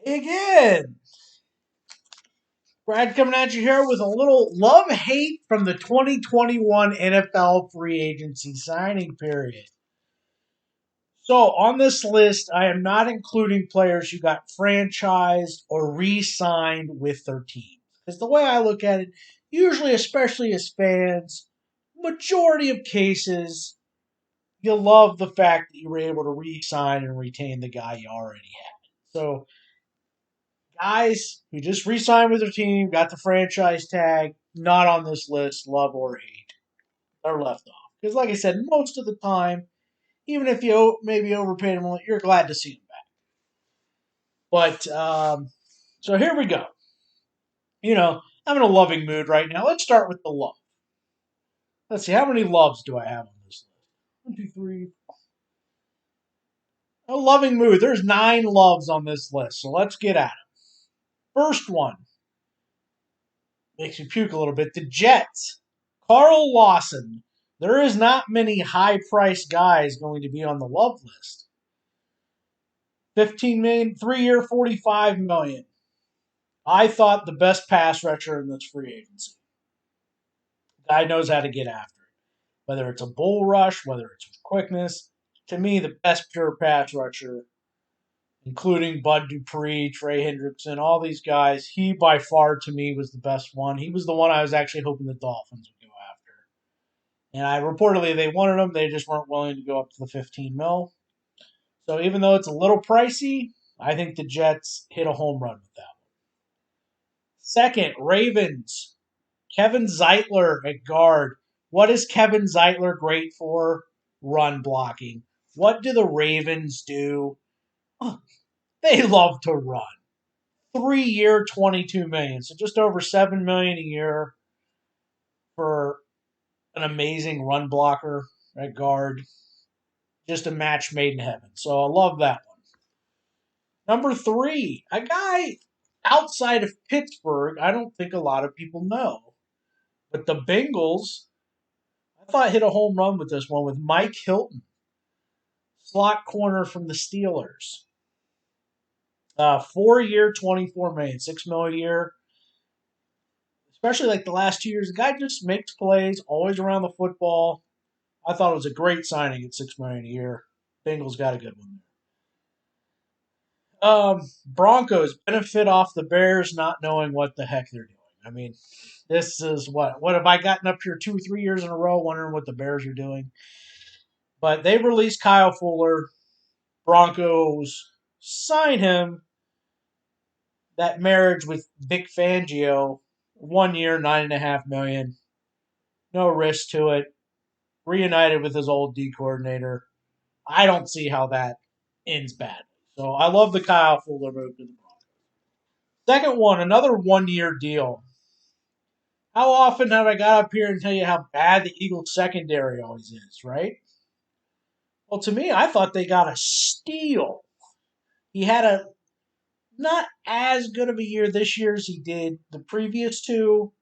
Again, Brad coming at you here with a little love hate from the 2021 NFL free agency signing period. So, on this list, I am not including players who got franchised or re signed with their team. Because the way I look at it, usually, especially as fans, majority of cases, you love the fact that you were able to re sign and retain the guy you already had. So, guys who just re-signed with their team, got the franchise tag, not on this list, love or hate, are left off. Because, like I said, most of the time, even if you maybe overpaid them, you're glad to see them back. But so here we go. I'm in a loving mood right now. Let's start with the love. Let's see, how many loves do I have on this list? One, two, three. A loving mood. There's 9 loves on this list, so let's get at it. First one makes me puke a little bit. The Jets. Carl Lawson. There is not many high priced guys going to be on the love list. 15 million, 3 year, 45 million. I thought the best pass rusher in this free agency. Guy knows how to get after it. Whether it's a bull rush, whether it's with quickness. To me, the best pure pass rusher, including Bud Dupree, Trey Hendrickson, all these guys, he by far to me was the best one. He was the one I was actually hoping the Dolphins would go after. And I reportedly they wanted him, they just weren't willing to go up to the 15 mil. So even though it's a little pricey, I think the Jets hit a home run with that one. Second, Ravens. Kevin Zeitler at guard. What is Kevin Zeitler great for? Run blocking. What do the Ravens do? Oh, they love to run. 3 year, 22 million. So just over 7 million a year for an amazing run blocker at guard. Just a match made in heaven. So I love that one. Number 3, a guy outside of Pittsburgh, I don't think a lot of people know. But the Bengals, I thought hit a home run with this one with Mike Hilton, slot corner from the Steelers. 4 year, 24 million, 6 million a year. Especially like the last 2 years, the guy just makes plays, always around the football. I thought it was a great signing at 6 million a year. Bengals got a good one there. Broncos benefit off the Bears not knowing what the heck they're doing. I mean, this is what have I gotten up here 2 3 years in a row wondering what the Bears are doing? But they released Kyle Fuller. Broncos sign him. That marriage with Vic Fangio, 1 year, 9.5 million. No risk to it. Reunited with his old D coordinator. I don't see how that ends badly. So I love the Kyle Fuller move to the Broncos. Second one, another 1 year deal. How often have I got up here and tell you how bad the Eagles secondary always is, right? Well, to me, I thought they got a steal. He had a not as good of a year this year as he did the previous two,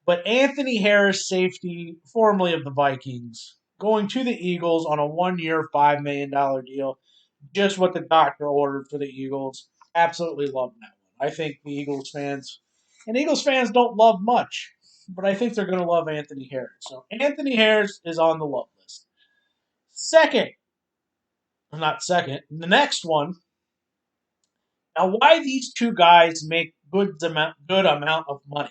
but Anthony Harris, safety, formerly of the Vikings, going to the Eagles on a 1 year, $5 million deal. Just what the doctor ordered for the Eagles. Absolutely love that one. I think the Eagles fans, and Eagles fans don't love much, but I think they're going to love Anthony Harris. So Anthony Harris is on the love list. Second, not second, the next one. Now, why these two guys make good amount of money?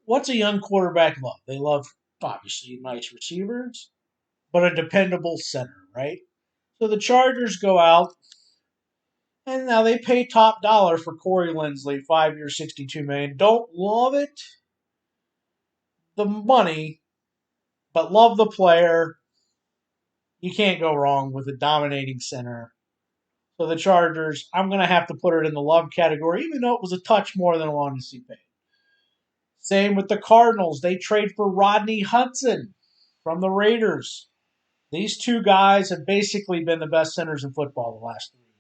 What's a young quarterback love? They love obviously nice receivers, but a dependable center, right? So the Chargers go out and now they pay top dollar for Corey Linsley, 5 year, 62 million. Don't love it, the money, but love the player. You can't go wrong with a dominating center. So the Chargers, I'm going to have to put it in the love category, even though it was a touch more than I wanted to see paid. Same with the Cardinals. They trade for Rodney Hudson from the Raiders. These two guys have basically been the best centers in football the last 3 years.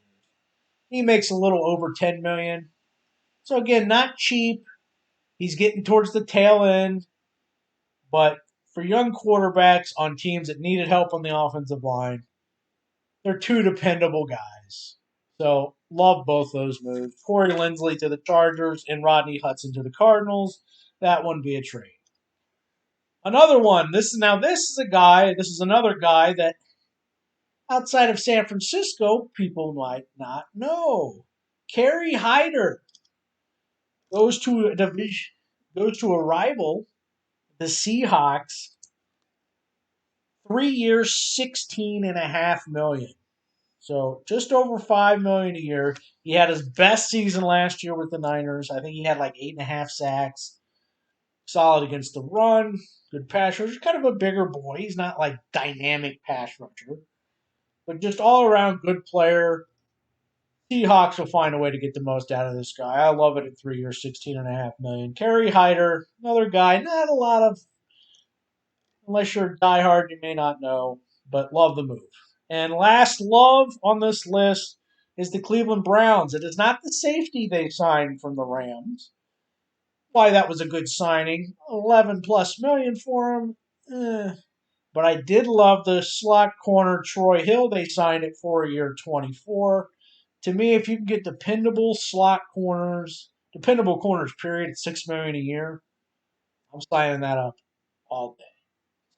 He makes a little over 10 million. So again, not cheap. He's getting towards the tail end, but for young quarterbacks on teams that needed help on the offensive line, they're two dependable guys. So love both those moves. Corey Linsley to the Chargers and Rodney Hudson to the Cardinals. That one be a trade. Another one. This is a guy. This is another guy that outside of San Francisco, people might not know. Kerry Hyder goes to a division, goes to a rival, the Seahawks. 3 years, 16.5 million. So just over 5 million a year. He had his best season last year with the Niners. I think he had like 8.5 sacks. Solid against the run. Good pass rusher. Kind of a bigger boy. He's not like dynamic pass rusher, but just all around good player. Seahawks will find a way to get the most out of this guy. I love it at 3 years, 16.5 million. Kerry Hyder, another guy, not a lot of, unless you're diehard, you may not know, but love the move. And last love on this list is the Cleveland Browns. It is not the safety they signed from the Rams. Why that was a good signing, 11 plus million for him. But I did love the slot corner Troy Hill they signed at 4 year 24. To me, if you can get dependable period at 6 million a year, I'm signing that up all day.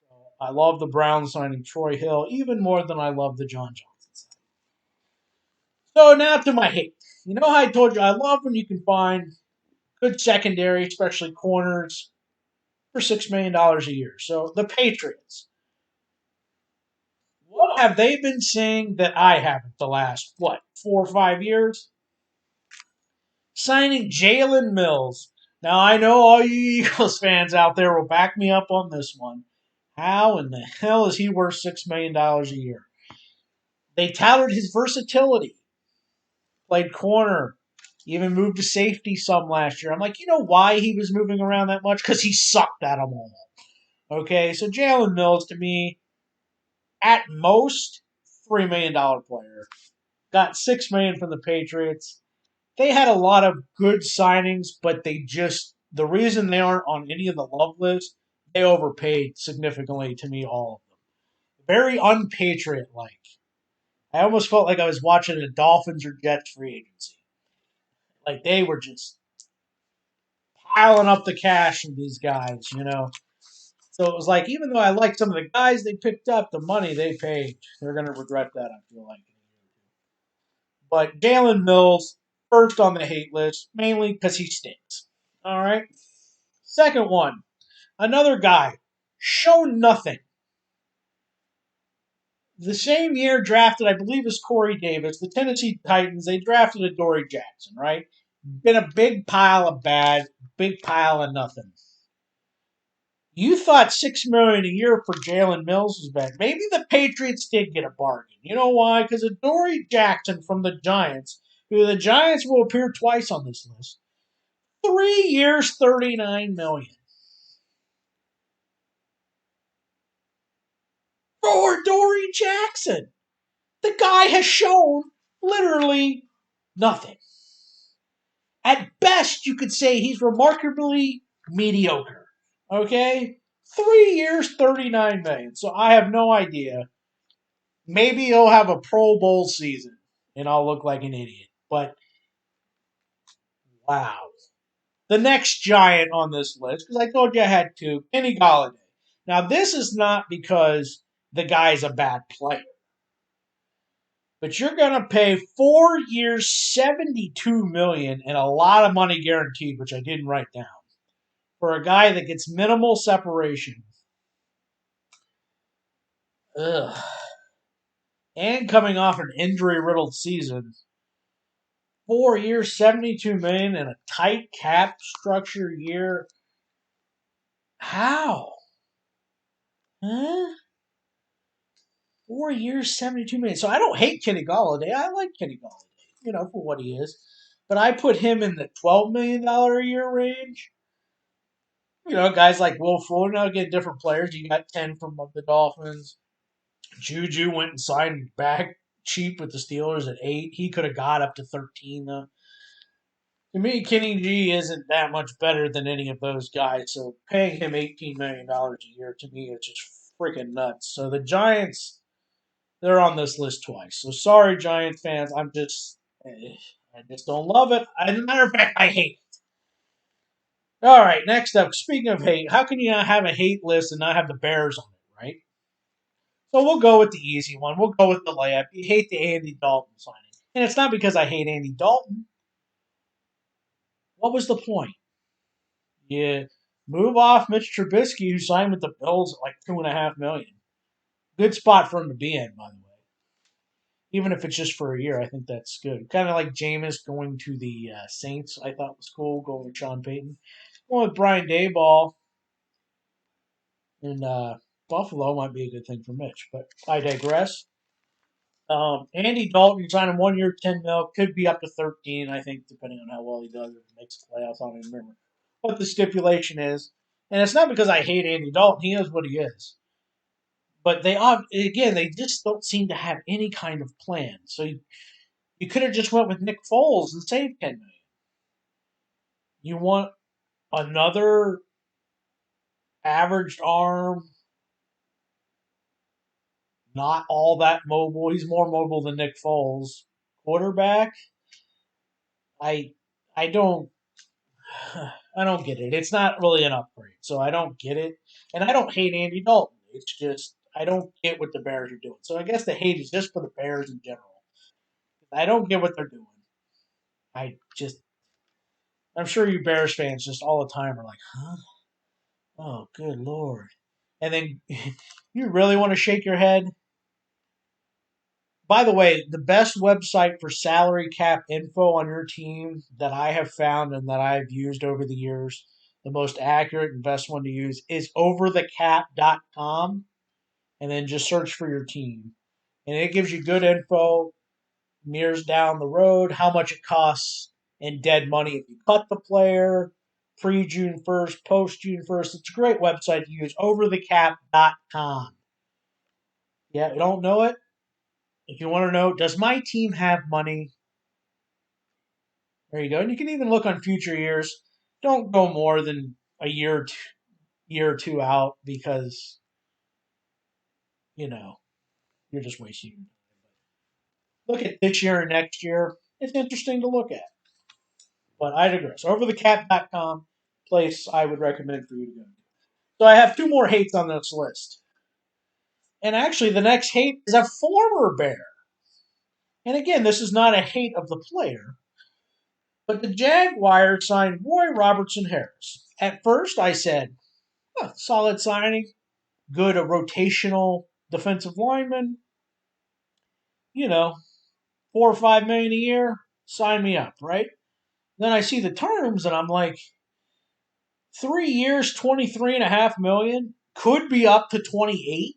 So I love the Browns signing Troy Hill even more than I love the John Johnson signing. So now to my hate. You know how I told you I love when you can find good secondary, especially corners, for $6 million a year. So the Patriots. What have they been saying that I haven't the last, 4 or 5 years? Signing Jalen Mills. Now, I know all you Eagles fans out there will back me up on this one. How in the hell is he worth $6 million a year? They touted his versatility. Played corner, even moved to safety some last year. I'm like, you know why he was moving around that much? Because he sucked at them all. Okay, so Jalen Mills, to me, at most, $3 million player. Got $6 million from the Patriots. They had a lot of good signings, but the reason they aren't on any of the love lists, they overpaid significantly to me, all of them. Very unpatriot like. I almost felt like I was watching a Dolphins or Jets free agency. Like they were just piling up the cash from these guys. So it was like, even though I like some of the guys they picked up, the money they paid, they're going to regret that, I feel like. But Jalen Mills, first on the hate list, mainly because he stinks. All right. Second one, another guy, shown nothing. The same year drafted, I believe, is Corey Davis. The Tennessee Titans, they drafted Adoree Jackson, right? Been a big pile of bad, big pile of nothing. You thought $6 million a year for Jalen Mills was bad. Maybe the Patriots did get a bargain. You know why? Because Adoree Jackson from the Giants, who the Giants will appear twice on this list, 3 years, $39 million. For Adoree Jackson. The guy has shown literally nothing. At best, you could say he's remarkably mediocre. Okay? 3 years, $39 million. So I have no idea. Maybe he'll have a Pro Bowl season and I'll look like an idiot. But wow. The next giant on this list, because I told you I had two, Kenny Golladay. Now, this is not because the guy's a bad player. But you're going to pay 4 years, $72 million, and a lot of money guaranteed, which I didn't write down, for a guy that gets minimal separation. Ugh. And coming off an injury-riddled season. 4 years, $72 million, and a tight cap structure year. How? Huh? 4 years, $72 million. So I don't hate Kenny Golladay. I like Kenny Golladay, for what he is. But I put him in the $12 million a year range. Guys like Will Fuller, now get different players. You got 10 from the Dolphins. Juju went and signed back cheap with the Steelers at 8. He could have got up to 13, though. To me, Kenny G isn't that much better than any of those guys, so paying him $18 million a year, to me, is just freaking nuts. So the Giants, they're on this list twice. So sorry, Giant fans. I'm just I just don't love it. As a matter of fact, I hate it. All right, next up. Speaking of hate, how can you not have a hate list and not have the Bears on it, right? So we'll go with the easy one. We'll go with the layup. You hate the Andy Dalton signing. And it's not because I hate Andy Dalton. What was the point? You move off Mitch Trubisky, who signed with the Bills at like $2.5 million. Good spot for him to be in, by the way. Even if it's just for a year, I think that's good. Kind of like Jameis going to the Saints, I thought was cool, going with Sean Payton. Going with Brian Daboll in Buffalo might be a good thing for Mitch, but I digress. Andy Dalton, you sign him 1 year, 10 mil, could be up to 13, I think, depending on how well he does. If he makes the playoffs, I don't even remember what the stipulation is. And it's not because I hate Andy Dalton; he is what he is. But they just don't seem to have any kind of plan. So you could have just went with Nick Foles and saved 10 million. You want another averaged arm, not all that mobile. He's more mobile than Nick Foles. Quarterback, I I don't I don't get it. It's not really an upgrade, so I don't get it. And I don't hate Andy Dalton. It's just I don't get what the Bears are doing. So I guess the hate is just for the Bears in general. I don't get what they're doing. I just I'm sure you Bears fans just all the time are like, huh? Oh, good lord. And then you really want to shake your head? By the way, the best website for salary cap info on your team that I have found and that I've used over the years, the most accurate and best one to use is overthecap.com. And then just search for your team. And it gives you good info, years down the road, how much it costs in dead money if you cut the player, pre June 1st, post June 1st. It's a great website to use, overthecap.com. Yeah, you don't know it? If you want to know, does my team have money? There you go. And you can even look on future years. Don't go more than a year or two out because, you know, you're just wasting your time. Look at this year and next year. It's interesting to look at. But I digress. Overthecap.com, place I would recommend for you to go. So I have two more hates on this list. And actually, the next hate is a former Bear. And again, this is not a hate of the player, but the Jaguars signed Roy Robertson Harris. At first, I said, solid signing, good, a rotational defensive lineman, you know, 4 or 5 million a year, sign me up, right? Then I see the terms and I'm like, 3 years, 23.5 million, could be up to 28.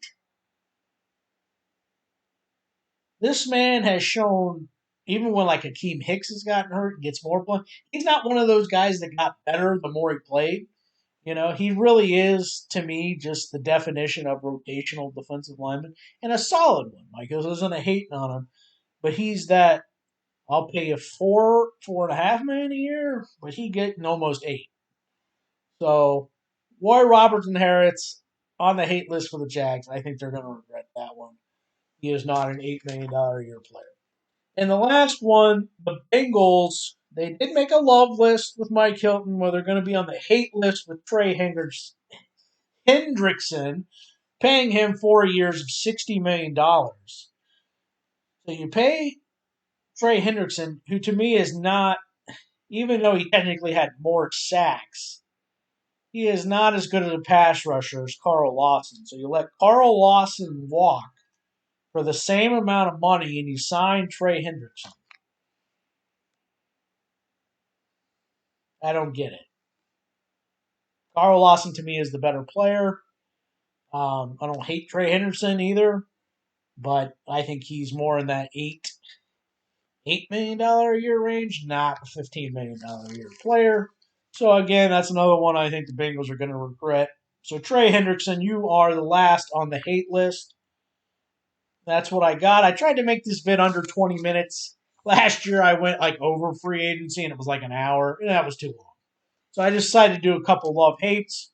This man has shown, even when like Akeem Hicks has gotten hurt and gets more play, he's not one of those guys that got better the more he played. You know, he really is, to me, just the definition of rotational defensive lineman and a solid one. Like, this isn't a hating on him, but he's that. I'll pay you 4.5 million a year, but he getting almost 8. So, Roy Robertson Harris on the hate list for the Jags. I think they're going to regret that one. He is not an $8 million a year player. And the last one, the Bengals, they did make a love list with Mike Hilton where they're going to be on the hate list with Trey Hendrickson, paying him 4 years of $60 million. So you pay Trey Hendrickson, who to me is not, even though he technically had more sacks, he is not as good as a pass rusher as Carl Lawson. So you let Carl Lawson walk for the same amount of money and you sign Trey Hendrickson. I don't get it. Carl Lawson to me is the better player. I don't hate Trey Henderson either, but I think he's more in that $8 million a year range, not a $15 million a year player. So again, that's another one I think the Bengals are going to regret. So Trey Hendrickson, you are the last on the hate list. That's what I got. I tried to make this vid under 20 minutes. Last year I went like over free agency and it was like an hour, and that was too long. So I decided to do a couple love hates.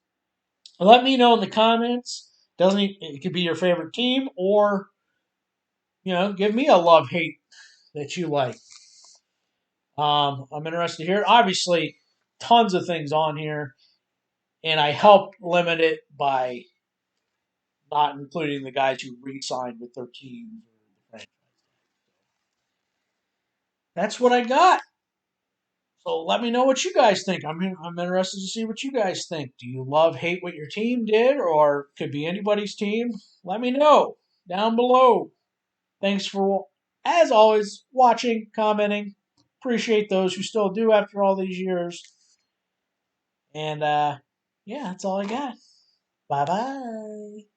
Let me know in the comments. It could be your favorite team, or give me a love hate that you like. I'm interested to hear. Obviously, tons of things on here, and I helped limit it by not including the guys who re-signed with their teams or the franchise. That's what I got. So let me know what you guys think. I'm interested to see what you guys think. Do you love, hate what your team did, or could be anybody's team? Let me know down below. Thanks for, as always, watching, commenting. Appreciate those who still do after all these years. And yeah, that's all I got. Bye bye.